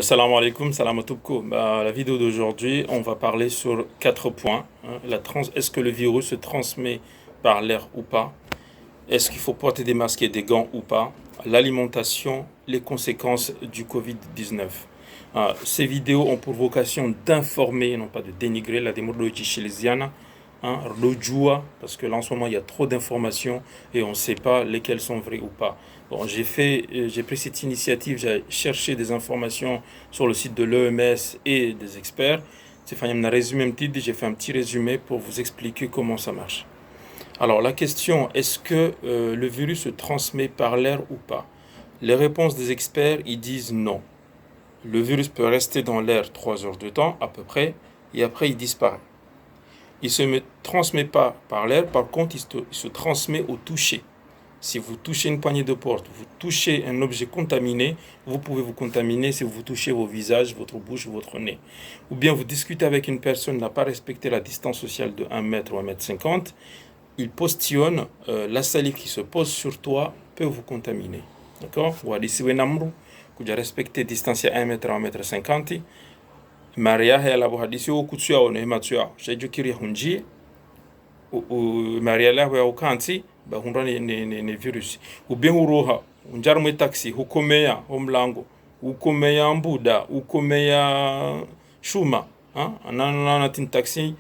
Salam alaikum, salam atoubko. La vidéo d'aujourd'hui, on va parler sur 4 points, hein. Est-ce que le virus se transmet par l'air ou pas? Est-ce qu'il faut porter des masques et des gants ou pas? L'alimentation, les conséquences du Covid-19. Ces vidéos ont pour vocation d'informer, non pas de dénigrer la démocratie chilienne, hein, parce que là en ce moment il y a trop d'informations et on ne sait pas lesquelles sont vraies ou pas. Bon, j'ai pris cette initiative, j'ai cherché des informations sur le site de l'OMS et des experts. J'ai fait un petit résumé pour vous expliquer comment ça marche. Alors la question, est-ce que le virus se transmet par l'air ou pas? Les réponses des experts, ils disent non. Le virus peut rester dans l'air 3 heures de temps à peu près et après il disparaît. Il ne se transmet pas par l'air, par contre il se transmet au toucher. Si vous touchez une poignée de porte, vous touchez un objet contaminé, vous pouvez vous contaminer si vous touchez vos visages, votre bouche, votre nez. Ou bien vous discutez avec une personne qui n'a pas respecté la distance sociale de 1 mètre ou 1,50 m, il postillonne, la salive qui se pose sur toi peut vous contaminer. D'accord? Ou à d'ici, vous avez respecté la distance à 1 mètre à 1,50 m. Maria hela bo hadisi o kutsua o ne matsua shejo kiri hunji o Maria la ho kanti ba hunra ne virus ube huroha unjar mu taxi hukomeya omlango ukomeya mbuda ukomeya shuma anana tin taxi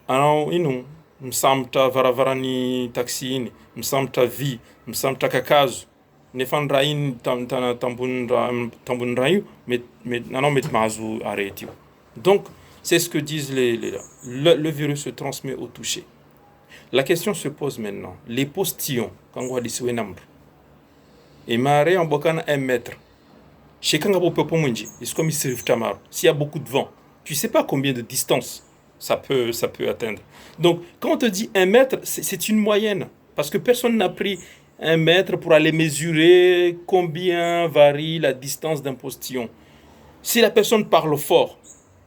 ana inu msamta varavarani taxi ini msamta vi msamta kakazo nefandra in tambunra mais non met mazu arrêté. Donc c'est ce que disent le virus se transmet au toucher. La question se pose maintenant, les postillons quand on dit c'est nombre et maré en bokana 1 mètre chez Kangabo Pepomunji, c'est comme s'il y a beaucoup de vent, tu sais pas combien de distance ça peut atteindre. Donc quand on te dit 1 mètre, c'est une moyenne parce que personne n'a pris 1 mètre pour aller mesurer combien varie la distance d'un postillon. Si la personne parle fort,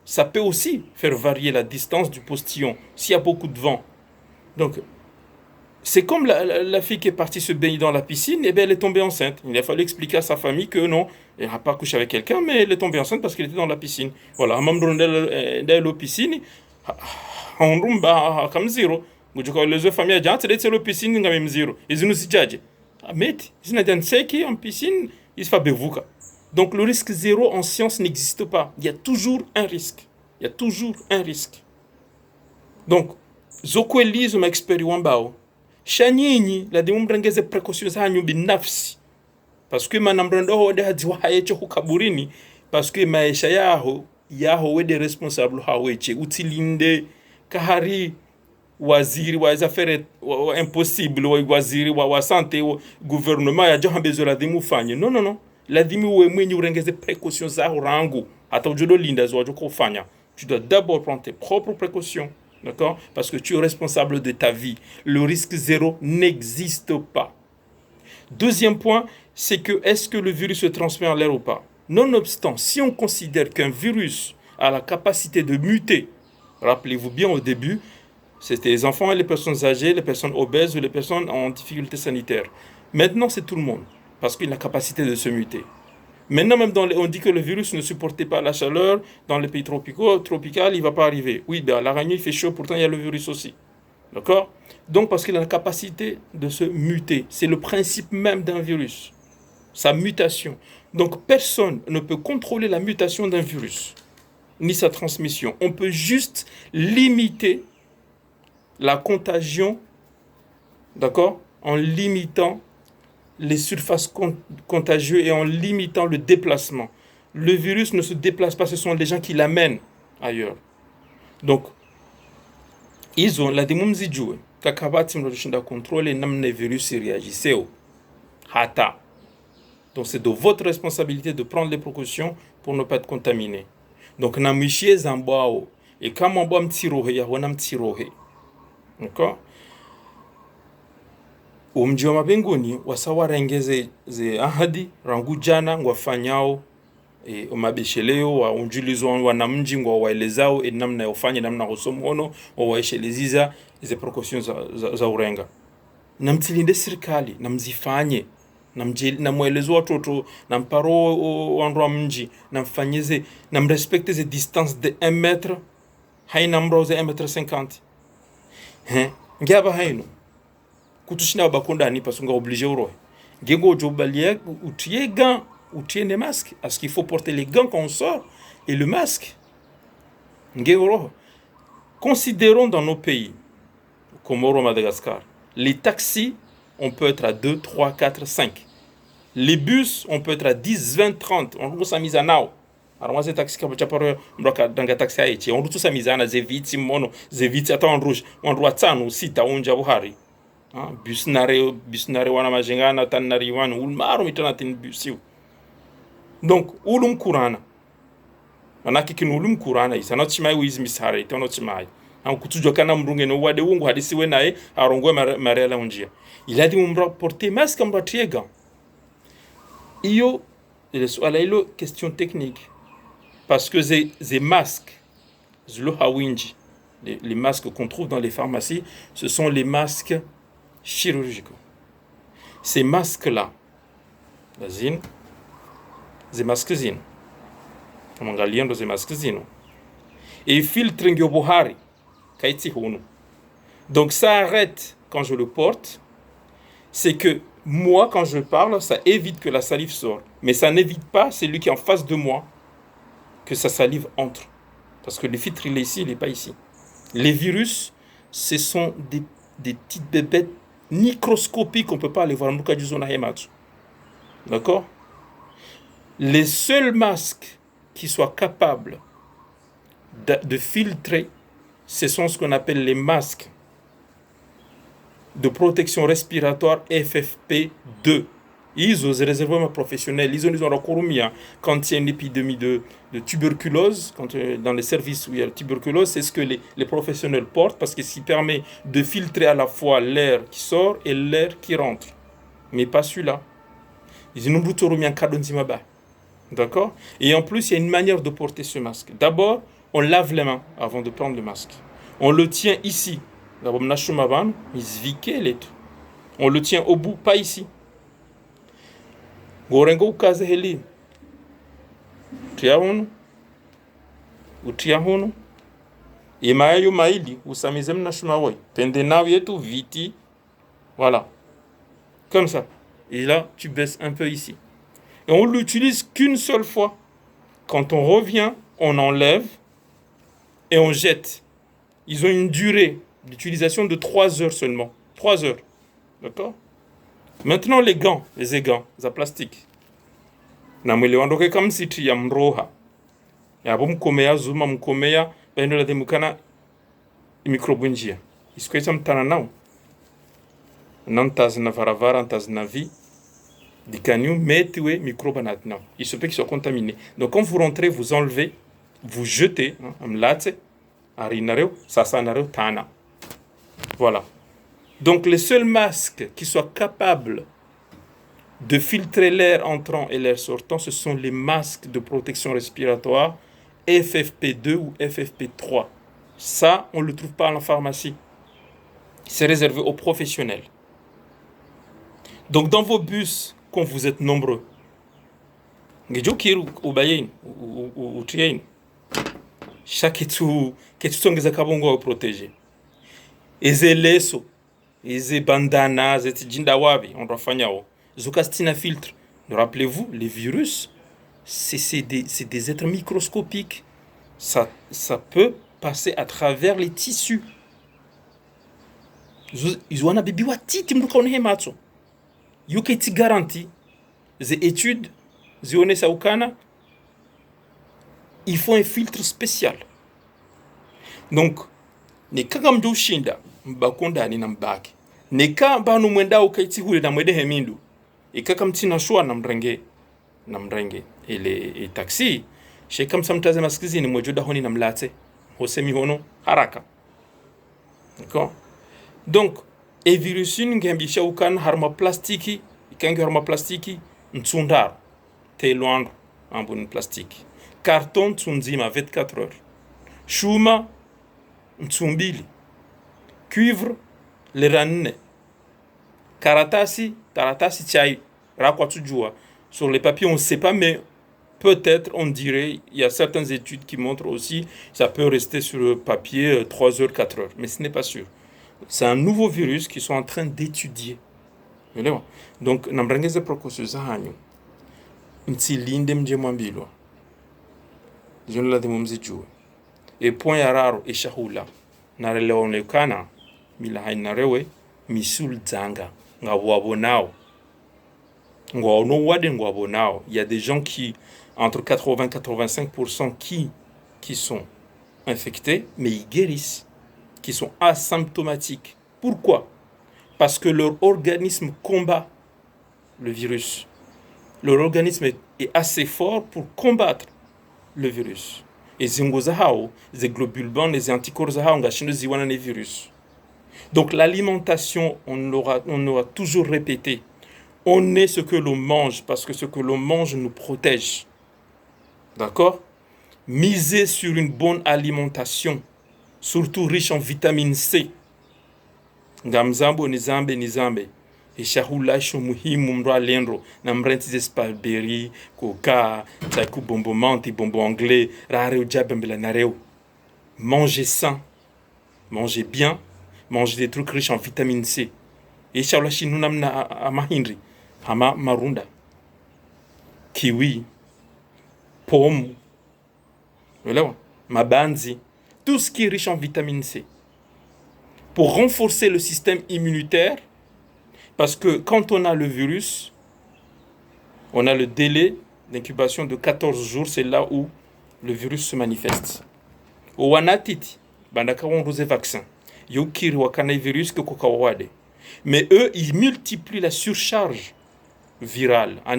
ça peut aussi faire varier la distance du postillon s'il y a beaucoup de vent. Donc, c'est comme la fille qui est partie se baigner dans la piscine, et bien elle est tombée enceinte. Il a fallu expliquer à sa famille que non, elle n'a pas couché avec quelqu'un, mais elle est tombée enceinte parce qu'elle était dans la piscine. Voilà, la piscine, on rumba comme zéro. Les autres familles ont dit la piscine comme zéro. Ils nous disent, mais ils n'ont pas dit en piscine, ils se font bévouka. Donc le risque zéro en science n'existe pas. Il y a toujours un risque. Il y a toujours un risque. Donc, zoko elizo ma expérience bao. Shanyinyi la dimu mrengeze précautions hanyu binafsi. Parce que manambrando ho de hadiwa hayeche hukaburini. Parce que maisha yaho wede responsable haweche utilinde kahari waziri wa affaires impossible waziri wa santé gouvernement ya jaha bezo la dimu fanye. Non. La dimu we mwenye urengeze précautions za rangu. Ata ujodo linda zo wajoko fanya. Tu dois d'abord prendre tes propres précautions. D'accord? Parce que tu es responsable de ta vie. Le risque zéro n'existe pas. Deuxième point, c'est que est-ce que le virus se transmet en l'air ou pas? Nonobstant, si on considère qu'un virus a la capacité de muter, rappelez-vous bien au début, c'était les enfants et les personnes âgées, les personnes obèses ou les personnes en difficulté sanitaire. Maintenant, c'est tout le monde, parce qu'il a la capacité de se muter. Maintenant, même on dit que le virus ne supportait pas la chaleur. Dans les pays tropicaux, il ne va pas arriver. Oui, dans l'araignée, il fait chaud, pourtant il y a le virus aussi. D'accord? Donc, parce qu'il a la capacité de se muter. C'est le principe même d'un virus. Sa mutation. Donc, personne ne peut contrôler la mutation d'un virus, ni sa transmission. On peut juste limiter la contagion, d'accord? En limitant les surfaces contagieuses et en limitant le déplacement. Le virus ne se déplace pas, ce sont les gens qui l'amènent ailleurs. Donc, ils ont la démomzi joué. Kakabati mroshinda contrôler namne virus réagissait. Hata. Donc, c'est de votre responsabilité de prendre les précautions pour ne pas être contaminé. Donc, namishie zambao. Et quand on boit mtirohe, ya wana mtirohe. D'accord? Umji wa mabinguni wasawarengeze ze ahadi rangu jana ngwafanyao mabisheleo wa unjulizo wanamji ngwa waelezao namna yofanya namna hosomono waisheleziza ize précautions za urenga namtilinde serikali namzifanye namweleza watoto namparo wandu wa mji namfanyize namrespekte ze distance de 1 metre haina mroze 1 metre 50 ngaba haino kutushina bakonda ni pasunga obligé uro ngego jobalia utie gants utie des masques parce qu'il faut porter les gants quand on sort et le masque ngero. Considérons dans nos pays Comoro, Madagascar, les taxis on peut être à 2, 3, 4, 5. Les bus, on peut être à 10, 20, 30. On peut s'amuser à nao. Alors moi, c'est taxi qui a dans un taxi haïti. On peut s'amuser à zeviti mono, zeviti à en rouge. On doit t'en aussi ta unja buhari. Bus nare wana majengana tan nari wana ulmaro mitana tin busiu. Donc ulum kurana. Manaki kinulum kurana isa not chimai wiz misare tono chimai. En kutujwa kana mrunge no wade wungu hadisi we nae arongwe marela unjia. Il a dit on doit porter masque, on doit trier gants. Iyo ilo question technique parce que ces masques les masques qu'on trouve dans les pharmacies, ce sont les masques chirurgicaux. Ces masques là, ces masques zine. Comment galien ces masques zine. Et filtre ngyobohari kaiti hono. Donc ça arrête quand je le porte. C'est que moi, quand je parle, ça évite que la salive sorte. Mais ça n'évite pas celui qui est en face de moi que sa salive entre. Parce que le filtre, il est ici, il n'est pas ici. Les virus, ce sont des petites bébêtes microscopiques qu'on ne peut pas aller voir. D'accord? Les seuls masques qui soient capables de filtrer, ce sont ce qu'on appelle les masques de protection respiratoire FFP2. Ils ont réservé professionnels. Ils ont recours quand il y a une épidémie de tuberculose, quand, dans les services où il y a la tuberculose, c'est ce que les professionnels portent parce que ça permet de filtrer à la fois l'air qui sort et l'air qui rentre. Mais pas celui-là. Ils ont un cadeau. D'accord? Et en plus, il y a une manière de porter ce masque. D'abord, on lave les mains avant de prendre le masque. On le tient ici. On le tient au bout, pas ici. Gorengo ukaze heli. Utia hono. Imayo maili usamize mnashuma woi. Pende nao yetu viti. Voilà. Comme ça. Et là, tu baisses un peu ici. Et on l'utilise qu'une seule fois. Quand on revient, on enlève et on jette. Ils ont une durée d'utilisation de 3 heures seulement. 3 heures. D'accord? Maintenant, les gants, les aigants, les plastiques. Namwele wandoke kama siti ya mroha. Ya hapo mkomea zuma mkomea baino la demukana microbunjia. Iskweza mtana nao. Nantas na varavara, nantas na vie. Des canyons, mettez microbes maintenant. Il se peut qu'ils soient contaminés. Donc quand vous rentrez, vous enlevez, vous jetez, amlate, arinareo, sasanareo, tana. Voilà. Donc les seuls masques qui soient capables de filtrer l'air entrant et l'air sortant, ce sont les masques de protection respiratoire FFP2 ou FFP3. Ça, on ne le trouve pas en pharmacie. C'est réservé aux professionnels. Donc dans vos bus, quand vous êtes nombreux, chaque étu songeza kabongo protégé. Eze leso, eze bandana, eze jindawabi, on doit faire Zukastina filtre. Rappelez-vous, les virus, c'est des êtres microscopiques. Ça peut passer à travers les tissus. Ils ont un bébé watiti mdukaone matso. Yuke ti garanti. Les études, zione saukana, il faut un filtre spécial. Donc, ne kagam do shinda mbakonda ni nambaki. Ne ka banu mwenda ukaiti hule na mwede hemindu. Et comme tu n'as choix namrenge. Et les taxis, chez comme ça mtaze maskizi ni mojoda honi namlate. Hosemi hono haraka. D'accord? Donc, et virusin ngembisha ukan harma plastiki, ikangi harma plastiki, ntsundar, te loandre en bon plastique. Carton tsunzima 24 heures. Chuma ntsumbili. Cuivre le ranne. Taratasi chai Sur les papiers, on ne sait pas, mais peut-être, on dirait, il y a certaines études qui montrent aussi, ça peut rester sur le papier 3 heures, 4 heures, mais ce n'est pas sûr. C'est un nouveau virus qu'ils sont en train d'étudier. Donc, nambrangeze prokosuza hanyu. Nti linde mje mwambilwa. Jona la mumzijue. E point yararo e shahula. Nareleonekana mila hainarewe misul dzanga nga wabonao. Ngwa wade ngwa bonao. Il y a des gens qui entre 80 et 85% qui sont infectés mais ils guérissent, qui sont asymptomatiques. Pourquoi? Parce que leur organisme combat le virus. Leur organisme est assez fort pour combattre le virus. Et les globules blancs, les anticorps, les virus. Donc l'alimentation, on aura toujours répété, on est ce que l'on mange parce que ce que l'on mange nous protège. D'accord? Miser sur une bonne alimentation, surtout riche en vitamine C. Ngamzambo nizambe. Et shahula sho muhimu mro alendro na mrenti spalberi coca taiku bombo manti bombo anglais rare ujabembela nareo. Mangez sain, mangez bien, mangez des trucs riches en vitamine C. Et shahula shinunam na amahindri hama marunda kiwi pomme mabanzi, tout ce qui est riche en vitamine C pour renforcer le système immunitaire. Parce que quand on a le virus, on a le délai d'incubation de 14 jours, c'est là où le virus se manifeste. Au wanatiti, bandaka on rose vaccin. Yokiri wakana virus que kokawade. Mais eux, ils multiplient la surcharge virale en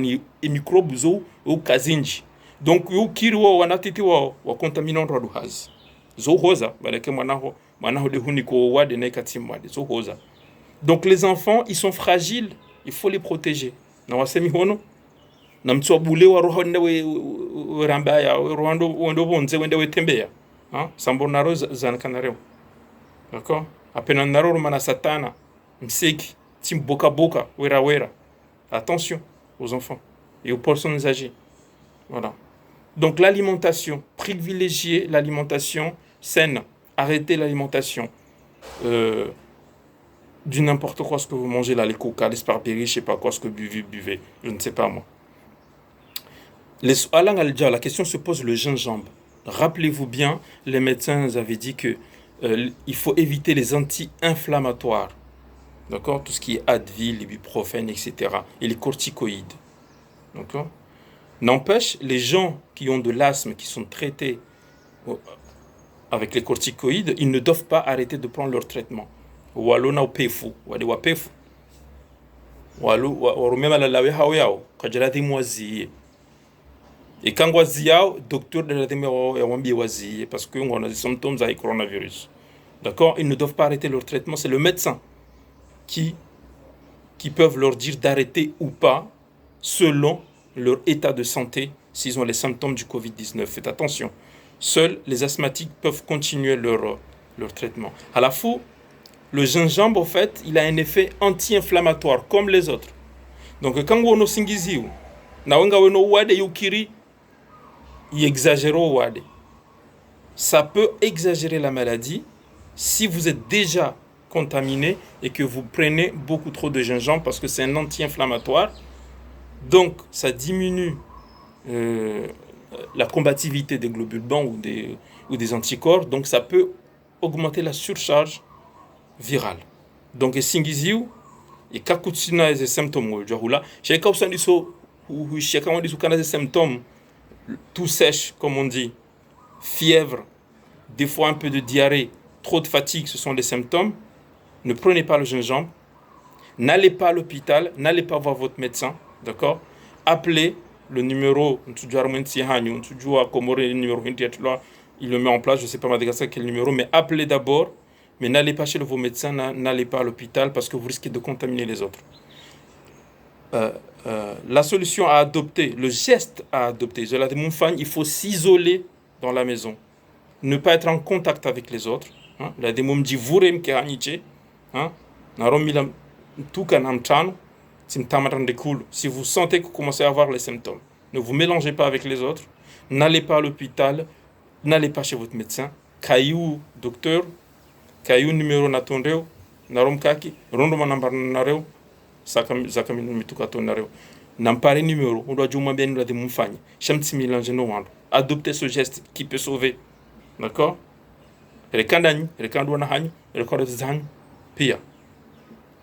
microbes ou kazinji. Donc yokiri wa wanatiti wa contaminant raduhaz. Zo hoza, bandake manaho de huniko wade na katimwade. Zo hoza. Donc les enfants, ils sont fragiles, il faut les protéger. Na wasemi hono na mtu abule wa roho ndewe rambaya rondo bonze wendewe tembea. Sambo naro zankanareo. D'accord? Apena naro mana satana, mseki, tim boka wera. Attention aux enfants et aux personnes âgées. Voilà. Donc l'alimentation, privilégier l'alimentation saine, arrêter l'alimentation du n'importe quoi ce que vous mangez là, les coca, les sparberries, je sais pas quoi ce que vous buvez, je ne sais pas moi. La question se pose le gingembre. Rappelez-vous bien, les médecins avaient dit que il faut éviter les anti-inflammatoires, d'accord, tout ce qui est Advil, ibuprofène, etc. et les corticoïdes, d'accord. N'empêche, les gens qui ont de l'asthme, qui sont traités avec les corticoïdes, ils ne doivent pas arrêter de prendre leur traitement. Walona upefu wade wapefu warumema la lawe hao yao kajalati mwaziye et quand waziao docteur de la demi wambi waziye parce que on a des symptômes de coronavirus. D'accord, ils ne doivent pas arrêter leur traitement, c'est le médecin qui peuvent leur dire d'arrêter ou pas selon leur état de santé s'ils ont les symptômes du Covid-19. Faites attention. Seuls les asthmatiques peuvent continuer leur traitement. À la fois, le gingembre, en fait, il a un effet anti-inflammatoire, comme les autres. Donc, quand on a singiziu, na wenga weno wade yukiri, y exagéro wade. Ça peut exagérer la maladie si vous êtes déjà contaminé et que vous prenez beaucoup trop de gingembre parce que c'est un anti-inflammatoire. Donc, ça diminue la combativité des globules blancs ou des anticorps. Donc, ça peut augmenter la surcharge virale. Donc, singiziu et kakutsina des symptômes là, chacun aussi chacun dit qu'il a des symptômes tout sèche comme on dit, fièvre, des fois un peu de diarrhée, trop de fatigue, ce sont des symptômes. Ne prenez pas le gingembre, n'allez pas à l'hôpital, n'allez pas voir votre médecin, d'accord? Appelez le numéro, il le met en place, je ne sais pas Madagascar quel numéro, mais appelez d'abord. Mais n'allez pas chez vos médecins, n'allez pas à l'hôpital parce que vous risquez de contaminer les autres. La solution à adopter, le geste à adopter, il faut s'isoler dans la maison. Ne pas être en contact avec les autres. La démom dit vurem ke haniche. Naromilam tukan amtano. Si vous sentez que vous commencez à avoir les symptômes, ne vous mélangez pas avec les autres, n'allez pas à l'hôpital, n'allez pas chez votre médecin, caillou docteur, caillou numéro natondreo, narom kaki, rondo manambar nareo, zakami mitukato nareo. N'ampare numéro, on doit dire bien nous de moufagne. Chamti mélanger nos wands. Adoptez ce geste qui peut sauver. D'accord? Rekandani, rekandouana hany, rekandouana pia.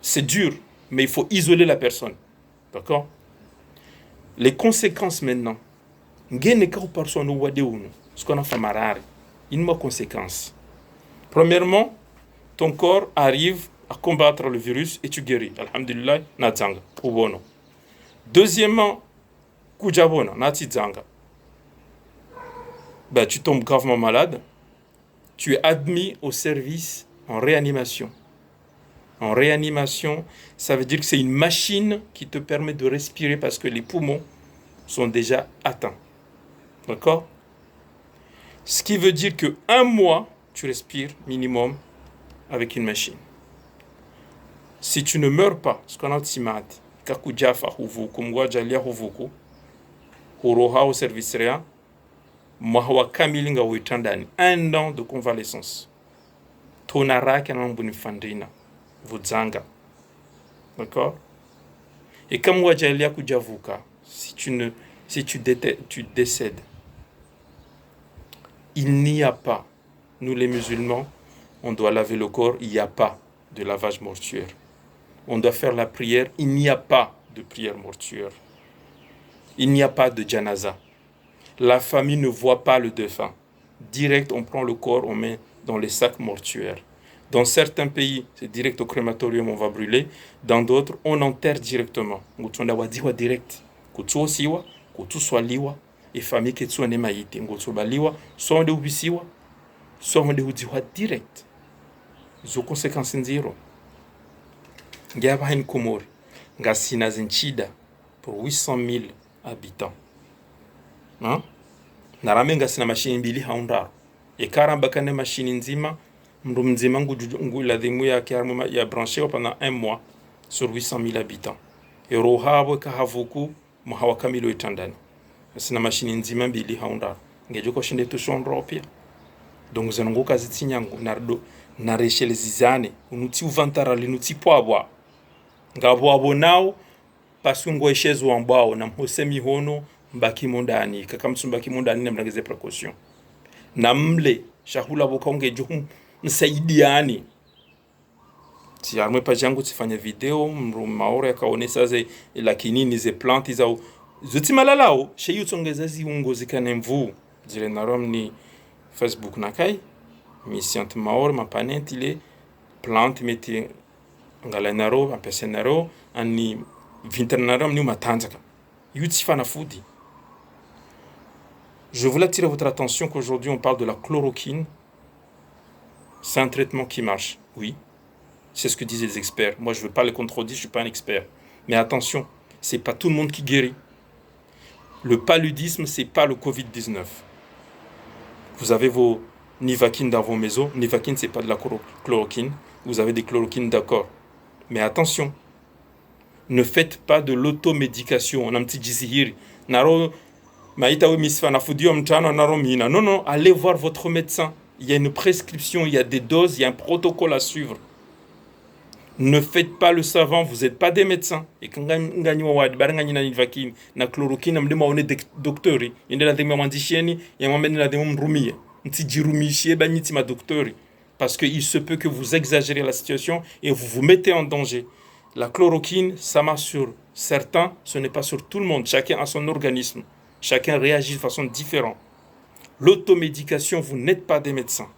C'est dur, mais il faut isoler la personne. D'accord? Les conséquences maintenant. Ce qu'on a fait marrer. Il y a conséquences. Premièrement, ton corps arrive à combattre le virus et tu guéris. Alhamdulillah, natsanga. Deuxièmement, kujabona, natizanga. Ben, tu tombes gravement malade. Tu es admis au service en réanimation. En réanimation, ça veut dire que c'est une machine qui te permet de respirer parce que les poumons sont déjà atteints. D'accord? Ce qui veut dire que 1 mois, tu respires minimum avec une machine. Si tu ne meurs pas, ce qu'on a dit, kakujafa huvuku, mwajalia huvuku, huroha au service réa, mwahawa kamilinga uitandani, 1 an de convalescence. Tonara kanambuni fandina. Vudzanga. D'accord? Et comme wajalia kujavuka, si tu décèdes, il n'y a pas, nous les musulmans, on doit laver le corps, il n'y a pas de lavage mortuaire. On doit faire la prière, il n'y a pas de prière mortuaire. Il n'y a pas de janaza. La famille ne voit pas le défunt. Direct, on prend le corps, on met dans les sacs mortuaires. Dans certains pays, c'est direct au crématorium, on va brûler. Dans d'autres, on enterre directement. Direct. Et famille qui sont maïté. Soit on ubisiwa, soit on udiwa direct. Zo conséquences zéro. Ngaba une Comore. Ngasina zinchida pour 800 000 habitants. Hein? Naramenga sina machine mbili haundaro. Ekaramba kane machine nzima. Mzima la demu ya branché pendant 1 mois sur 800 000 habitants. Et rohabwe kahavuku muhawa kamilo itandani. Sina machine nzima mbili haundaro. Ngejoko shinde tushondro pia. Donc zanongoka zitinyango nardo nareshele zizane unuti uvantara linuti poabwa. Ngabwabo nao pasungo eshezo ambao na mhosemi hono mbaki mondani kakamsumbaki mondani na mnageze precaution. Na mle shahula bokonge juhum msaidiani. Si arme page yangu tifanya video maore akaonesa ze lakinini ze plantes zao zoti malalao sheyu tsongeza ziungo zikane mvu zile narom ni Facebook nakai mission maore mapanent ile plante meti ngala naro apese naro ani vinternarom ni matanzaka yuti fana foodi. Je voulais attirer votre attention qu'aujourd'hui on parle de la chloroquine. C'est un traitement qui marche, oui. C'est ce que disent les experts. Moi, je ne veux pas les contredire, je ne suis pas un expert. Mais attention, ce n'est pas tout le monde qui guérit. Le paludisme, ce n'est pas le Covid-19. Vous avez vos Nivaquine dans vos maisons. Nivaquine, ce n'est pas de la chloroquine. Vous avez des chloroquines, d'accord. Mais attention, ne faites pas de l'automédication. On a un petit jizihiri. Non, non, allez voir votre médecin. Il y a une prescription, il y a des doses, il y a un protocole à suivre. Ne faites pas le savant, vous n'êtes pas des médecins. Et quand vous avez une chloroquine, vous avez des docteurs. Vous avez des docteurs. Parce qu'il se peut que vous exagérez la situation et vous vous mettez en danger. La chloroquine, ça marche sur certains, ce n'est pas sur tout le monde. Chacun a son organisme. Chacun réagit de façon différente. L'automédication, vous n'êtes pas des médecins.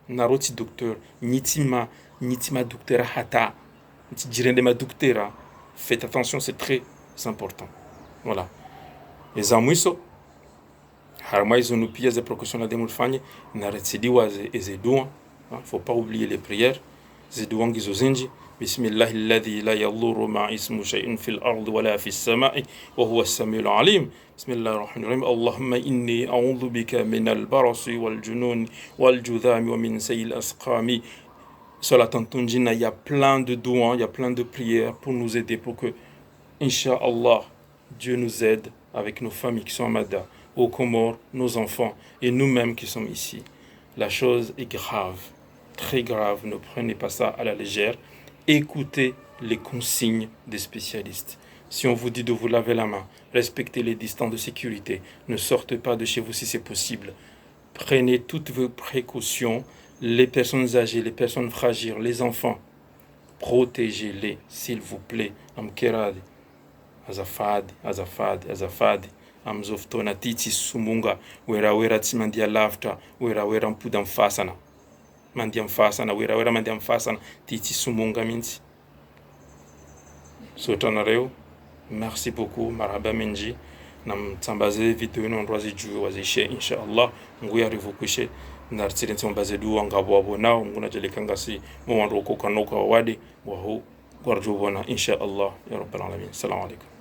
Naroti docteur, nitima docteur hata, nitidirendema docteur. Faites attention, c'est très important. Voilà. Les amuiso, harma ils ont nous pièces de précaution la démoulfagne, naretidiwa ezedouan. Faut pas oublier les prières. Zedouan gizozenji. بسم الله الذي لا يضر مع اسمه شيء في الأرض ولا في السماء وهو السميع العليم بسم الله الرحمن الرحيم اللهم إني أعوذ بك من البرص والجنون والجذام ومن سيء الأسقام. Sur la Tantunjina, il y a plein de douans, il y a plein de prières pour nous aider, pour que, Inch'Allah, Dieu nous aide avec nos familles qui sont à Mada, aux Comores, nos enfants et nous-mêmes qui sommes ici. La chose est grave, très grave. Ne prenez pas ça à la légère. Écoutez les consignes des spécialistes. Si on vous dit de vous laver la main, respectez les distances de sécurité, ne sortez pas de chez vous si c'est possible. Prenez toutes vos précautions. Les personnes âgées, les personnes fragiles, les enfants, protégez-les, s'il vous plaît. Amkerade, azafadi. Amzoftona titi sumunga, wera tsimandia lavta, wera mpuda mfasana. Mandia mfasana, wera mandia mfasana, titi sumunga minti. Sotanareo, merci beaucoup, marhaba menji. Nam tsambaze vidéo non roisi ju wazishe inshallah nguya rivukushe nartire tsambaze du ngabo abona nguna jele kangasi mo wanro ko kanoka wadi wa hu gorjo bona inshallah ya rabbal alamin. Assalamu alaikum.